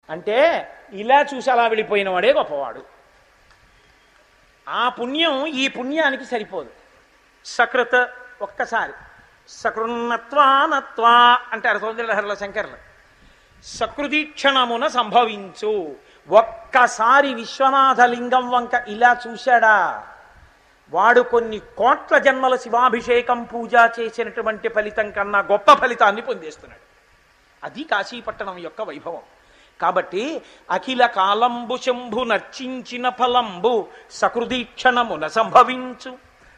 అంటే ఇలా చూసి అలా వెళ్ళిపోయిన వాడే గొప్పవాడు. ఆ పుణ్యం ఈ పుణ్యానికి సరిపోదు. సకృత్ ఒక్కసారి సకృన్నత్వానత్వా అంటారు సౌందర్యలహరిలో శంకర్లు. సకృదీక్షణమున సంభవించు. ఒక్కసారి విశ్వనాథలింగం వంక ఇలా చూశాడా వాడు కొన్ని కోట్ల జన్మల శివాభిషేకం పూజ చేసినటువంటి ఫలితం కన్నా గొప్ప ఫలితాన్ని పొందేస్తున్నాడు. అది కాశీపట్టణం యొక్క వైభవం. కాబట్టి అఖిల కాలంబు శంభు నర్చించిన ఫలంబు సకృదీక్షణమున సంభవించు.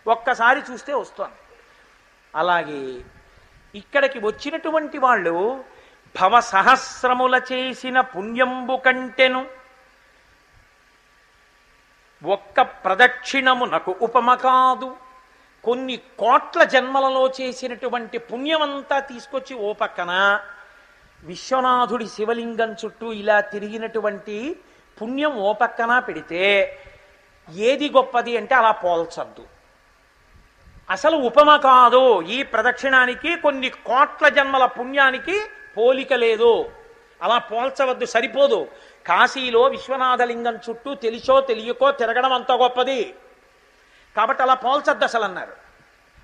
ఒక్కసారి చూస్తే వస్తోంది. అలాగే ఇక్కడికి వచ్చినటువంటి వాళ్ళు భవ సహస్రముల చేసిన పుణ్యంబు కంటెను ఒక్క ప్రదక్షిణమునకు ఉపమ కాదు. కొన్ని కోట్ల జన్మలలో చేసినటువంటి పుణ్యమంతా తీసుకొచ్చి ఓ పక్కన విశ్వనాథుడి శివలింగం చుట్టూ ఇలా తిరిగినటువంటి పుణ్యం ఓ పక్కన పెడితే ఏది గొప్పది అంటే అలా పోల్చద్దు. అసలు ఉపమ కాదు. ఈ ప్రదక్షిణానికి కొన్ని కోట్ల జన్మల పుణ్యానికి పోలిక లేదు. అలా పోల్చవద్దు, సరిపోదు. కాశీలో విశ్వనాథలింగం చుట్టూ తెలిసో తెలియకో తిరగడం అంత గొప్పది కాబట్టి అలా పోల్చద్దు అసలు అన్నారు.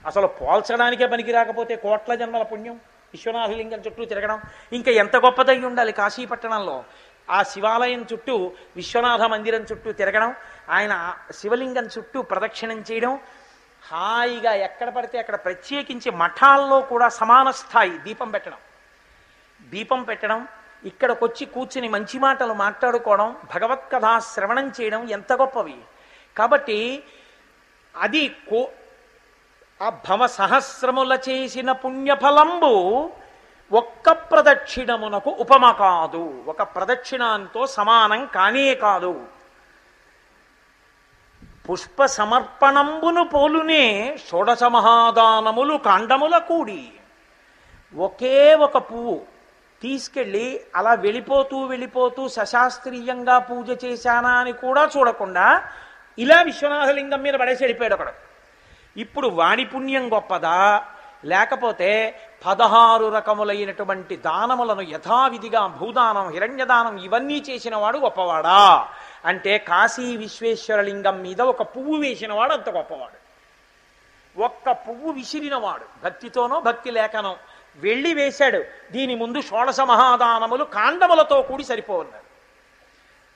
అసలు పోల్చడానికే పనికి రాకపోతే కోట్ల జన్మల పుణ్యం విశ్వనాథలింగం చుట్టూ తిరగడం ఇంకా ఎంత గొప్పదై ఉండాలి. కాశీపట్టణంలో ఆ శివాలయం చుట్టూ విశ్వనాథ మందిరం చుట్టూ తిరగడం, ఆయన శివలింగం చుట్టూ ప్రదక్షిణం చేయడం, హాయిగా ఎక్కడ పడితే అక్కడ ప్రత్యేకించి మఠాల్లో కూడా సమాన స్థాయి దీపం పెట్టడం, ఇక్కడికొచ్చి కూర్చుని మంచి మాటలు మాట్లాడుకోవడం, భగవత్కథా శ్రవణం చేయడం ఎంత గొప్పవి. కాబట్టి అది ఆ భవ సహస్రముల చేసిన పుణ్యఫలంబు ఒక్క ప్రదక్షిణమునకు ఉపమ కాదు. ఒక ప్రదక్షిణంతో సమానం కానే కాదు. పుష్ప సమర్పణంబును పోలునే షోడశ మహాదానములు కాండముల కూడి. ఒకే ఒక పువ్వు తీసుకెళ్ళి అలా వెళ్ళిపోతూ సశాస్త్రీయంగా పూజ చేశానా అని కూడా చూడకుండా ఇలా విశ్వనాథలింగం మీద పడేసి వెళ్ళిపోయాడు ఒకడు. ఇప్పుడు వాడి పుణ్యం గొప్పదా లేకపోతే 16 రకములైనటువంటి దానములను యథావిధిగా భూదానం, హిరణ్యదానం ఇవన్నీ చేసిన వాడు గొప్పవాడా అంటే కాశీ విశ్వేశ్వరలింగం మీద ఒక పువ్వు వేసినవాడు అంత గొప్పవాడు. ఒక్క పువ్వు విసిరినవాడు భక్తితోనో భక్తి లేకనో వెళ్ళి వేశాడు. దీని ముందు షోడశ మహాదానములు కాండములతో కూడి సరిపోన్నారు,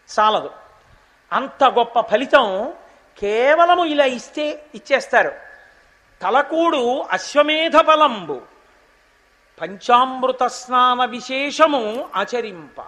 చాలదు. అంత గొప్ప ఫలితం కేవలము ఇలా ఇచ్చేస్తారు. తలకూడు అశ్వమేధ బలంబు పంచామృత స్నాన విశేషము ఆచరింప.